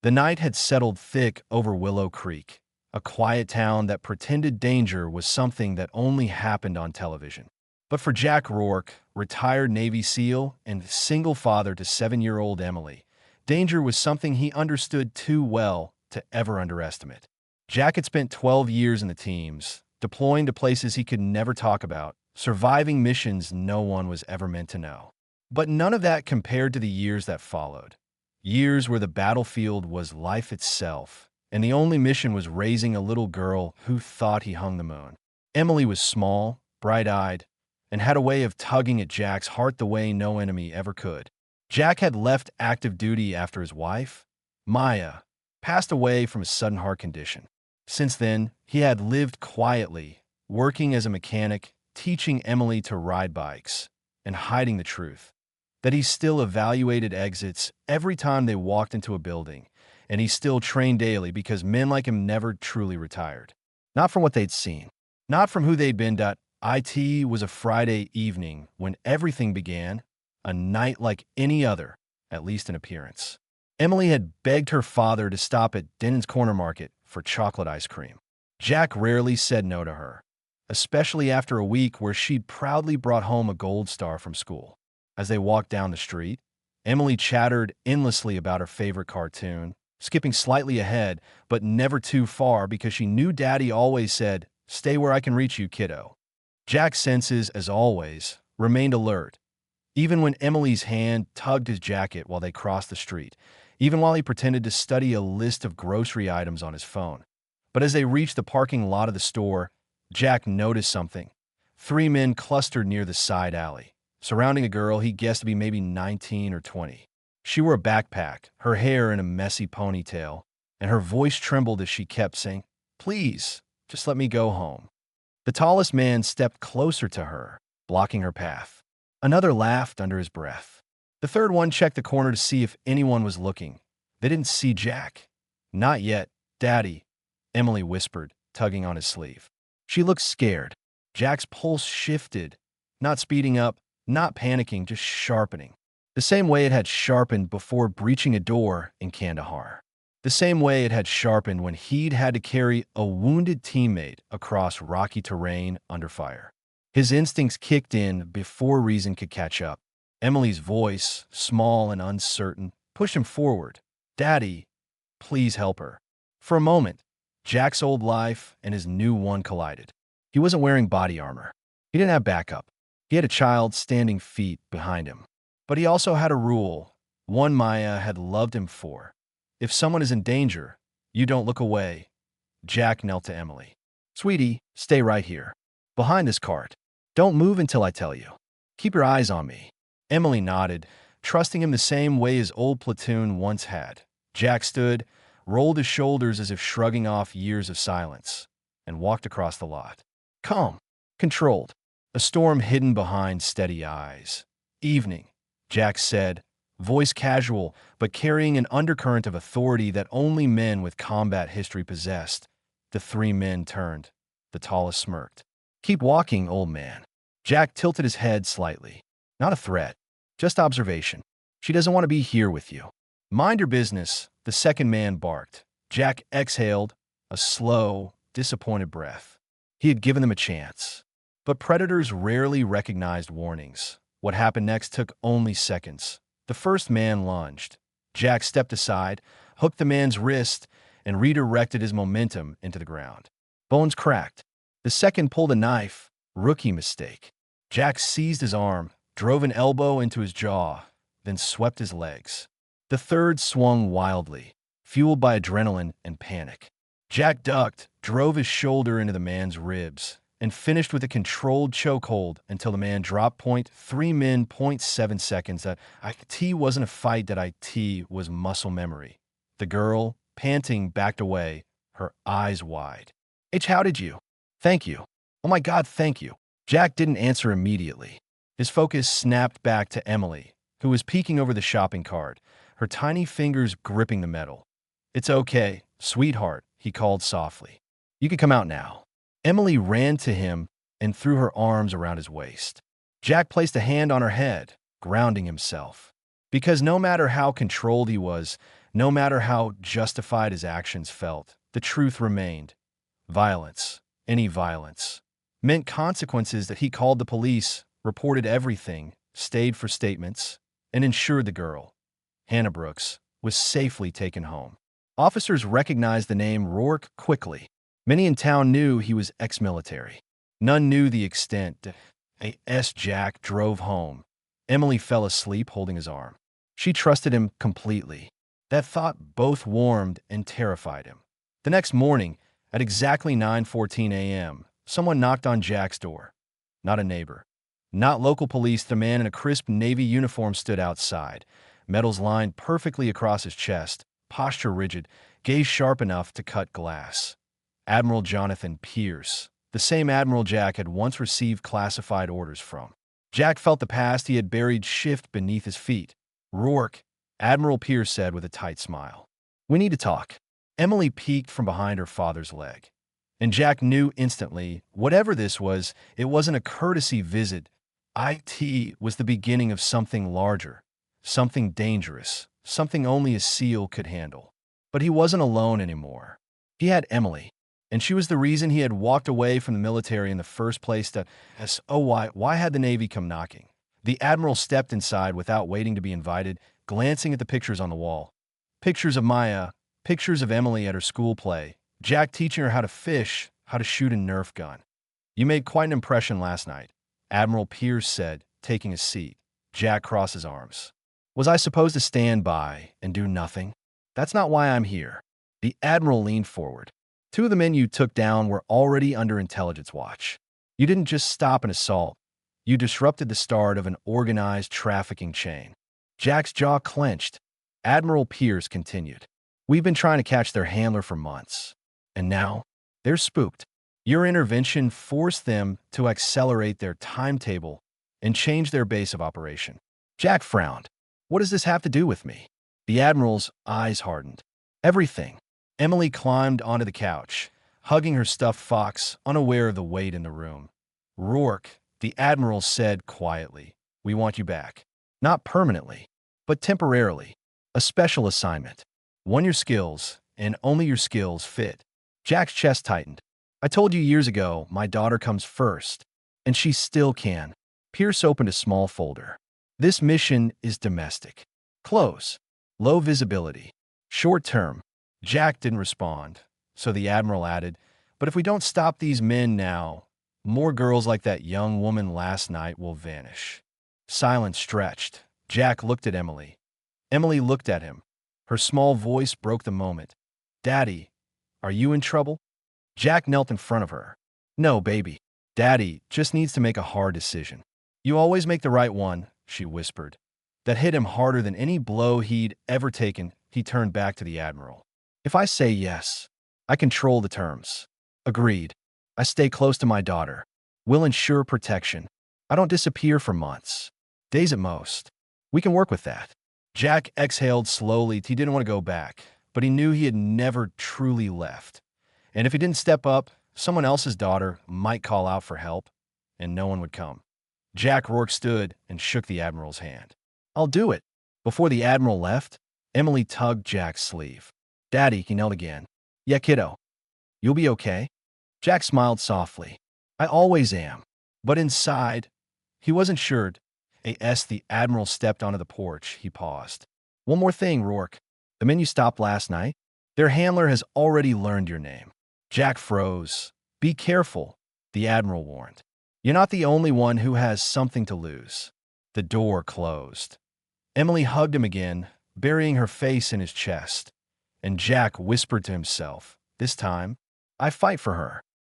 The night had settled thick over Willow Creek, a quiet town that pretended danger was something that only happened on television. But for Jack Rourke, retired Navy SEAL and single father to 7-year-old Emily, danger was something he understood too well to ever underestimate. Jack had spent 12 years in the teams, deploying to places he could never talk about, surviving missions no one was ever meant to know. But none of that compared to the years that followed. Years where the battlefield was life itself, and the only mission was raising a little girl who thought he hung the moon. Emily was small, bright-eyed, and had a way of tugging at Jack's heart the way no enemy ever could. Jack had left active duty after his wife, Maya, passed away from a sudden heart condition. Since then, he had lived quietly, working as a mechanic, teaching Emily to ride bikes, and hiding the truth that he still evaluated exits every time they walked into a building, and he still trained daily because men like him never truly retired. Not from what they'd seen, not from who they'd been. It was a Friday evening when everything began, a night like any other, at least in appearance. Emily had begged her father to stop at Denon's Corner Market for chocolate ice cream. Jack rarely said no to her, especially after a week where she'd proudly brought home a gold star from school. As they walked down the street, Emily chattered endlessly about her favorite cartoon, skipping slightly ahead, but never too far because she knew Daddy always said, "Stay where I can reach you, kiddo." Jack's senses, as always, remained alert, even when Emily's hand tugged his jacket while they crossed the street, even while he pretended to study a list of grocery items on his phone. But as they reached the parking lot of the store, Jack noticed something. 3 men clustered near the side alley, surrounding a girl he guessed to be maybe 19 or 20. She wore a backpack, her hair in a messy ponytail, and her voice trembled as she kept saying, "Please, just let me go home." The tallest man stepped closer to her, blocking her path. Another laughed under his breath. The third one checked the corner to see if anyone was looking. They didn't see Jack. "Not yet, Daddy," Emily whispered, tugging on his sleeve. She looked scared. Jack's pulse shifted, not speeding up, not panicking, just sharpening. The same way it had sharpened before breaching a door in Kandahar. The same way it had sharpened when he'd had to carry a wounded teammate across rocky terrain under fire. His instincts kicked in before reason could catch up. Emily's voice, small and uncertain, pushed him forward. "Daddy, please help her." For a moment, Jack's old life and his new one collided. He wasn't wearing body armor. He didn't have backup. He had a child standing feet behind him. But he also had a rule, one Maya had loved him for. If someone is in danger, you don't look away. Jack knelt to Emily. "Sweetie, stay right here, behind this cart. Don't move until I tell you. Keep your eyes on me." Emily nodded, trusting him the same way his old platoon once had. Jack stood, rolled his shoulders as if shrugging off years of silence, and walked across the lot. Calm, controlled, a storm hidden behind steady eyes. "Evening," Jack said, voice casual, but carrying an undercurrent of authority that only men with combat history possessed. The 3 men turned. The tallest smirked. "Keep walking, old man." Jack tilted his head slightly. "Not a threat, just observation. She doesn't want to be here with you." "Mind your business," the second man barked. Jack exhaled, a slow, disappointed breath. He had given them a chance. But predators rarely recognized warnings. What happened next took only seconds. The first man lunged. Jack stepped aside, hooked the man's wrist, and redirected his momentum into the ground. Bones cracked. The second pulled a knife. Rookie mistake. Jack seized his arm, drove an elbow into his jaw, then swept his legs. The third swung wildly, fueled by adrenaline and panic. Jack ducked, drove his shoulder into the man's ribs, and finished with a controlled chokehold until the man dropped point. 3 men, 0.7 seconds. That IT wasn't a fight, that IT was muscle memory. The girl, panting, backed away, her eyes wide. "H, how did you?" "Thank you. Oh my God, thank you." Jack didn't answer immediately. His focus snapped back to Emily, who was peeking over the shopping cart, her tiny fingers gripping the metal. "It's okay, sweetheart," he called softly. "You can come out now." Emily ran to him and threw her arms around his waist. Jack placed a hand on her head, grounding himself. Because no matter how controlled he was, No matter how justified his actions felt, the truth remained. Violence, any violence, meant consequences. That he called the police, reported everything, stayed for statements, and ensured the girl, Hannah Brooks, was safely taken home. Officers recognized the name Rourke quickly. Many in town knew he was ex-military. None knew the extent. As Jack drove home, Emily fell asleep holding his arm. She trusted him completely. That thought both warmed and terrified him. The next morning, at exactly 9:14 a.m., someone knocked on Jack's door. Not a neighbor. Not local police. The man in a crisp Navy uniform stood outside, medals lined perfectly across his chest, posture rigid, gaze sharp enough to cut glass. Admiral Jonathan Pierce, the same admiral Jack had once received classified orders from. Jack felt the past he had buried shift beneath his feet. "Rourke," Admiral Pierce said with a tight smile. "We need to talk." Emily peeked from behind her father's leg. And Jack knew instantly, whatever this was, it wasn't a courtesy visit. It was the beginning of something larger, something dangerous, something only a SEAL could handle. But he wasn't alone anymore. He had Emily, and she was the reason he had walked away from the military in the first place. Why had the Navy come knocking? The Admiral stepped inside without waiting to be invited, glancing at the pictures on the wall. Pictures of Maya, pictures of Emily at her school play, Jack teaching her how to fish, how to shoot a Nerf gun. "You made quite an impression last night," Admiral Pierce said, taking a seat. Jack crossed his arms. "Was I supposed to stand by and do nothing? That's not why I'm here." The Admiral leaned forward. "Two of the men you took down were already under intelligence watch. You didn't just stop an assault. You disrupted the start of an organized trafficking chain." Jack's jaw clenched. Admiral Pierce continued. "We've been trying to catch their handler for months. And now, they're spooked. Your intervention forced them to accelerate their timetable and change their base of operation." Jack frowned. "What does this have to do with me?" The Admiral's eyes hardened. "Everything." Emily climbed onto the couch, hugging her stuffed fox, unaware of the weight in the room. "Rourke," the Admiral said quietly, "we want you back. Not permanently, but temporarily. A special assignment. One your skills, and only your skills, fit." Jack's chest tightened. "I told you years ago, my daughter comes first, and she still can." Pierce opened a small folder. "This mission is domestic. Close. Low visibility. Short term." Jack didn't respond, so the Admiral added, "But if we don't stop these men now, more girls like that young woman last night will vanish." Silence stretched. Jack looked at Emily. Emily looked at him. Her small voice broke the moment. "Daddy, are you in trouble?" Jack knelt in front of her. "No, baby. Daddy just needs to make a hard decision." "You always make the right one," she whispered. That hit him harder than any blow he'd ever taken. He turned back to the Admiral. "If I say yes, I control the terms." "Agreed. I stay close to my daughter. We'll ensure protection. I don't disappear for months. Days at most. We can work with that." Jack exhaled slowly. He didn't want to go back, but he knew he had never truly left. And if he didn't step up, someone else's daughter might call out for help, and no one would come. Jack Rourke stood and shook the Admiral's hand. "I'll do it." Before the Admiral left, Emily tugged Jack's sleeve. "Daddy," he knelt again. "Yeah, kiddo. You'll be okay?" Jack smiled softly. "I always am." But inside, he wasn't sure. As the Admiral stepped onto the porch, he paused. "One more thing, Rourke. The men you stopped last night, their handler has already learned your name." Jack froze. "Be careful," the Admiral warned. "You're not the only one who has something to lose." The door closed. Emily hugged him again, burying her face in his chest. And Jack whispered to himself, "This time, I fight for her."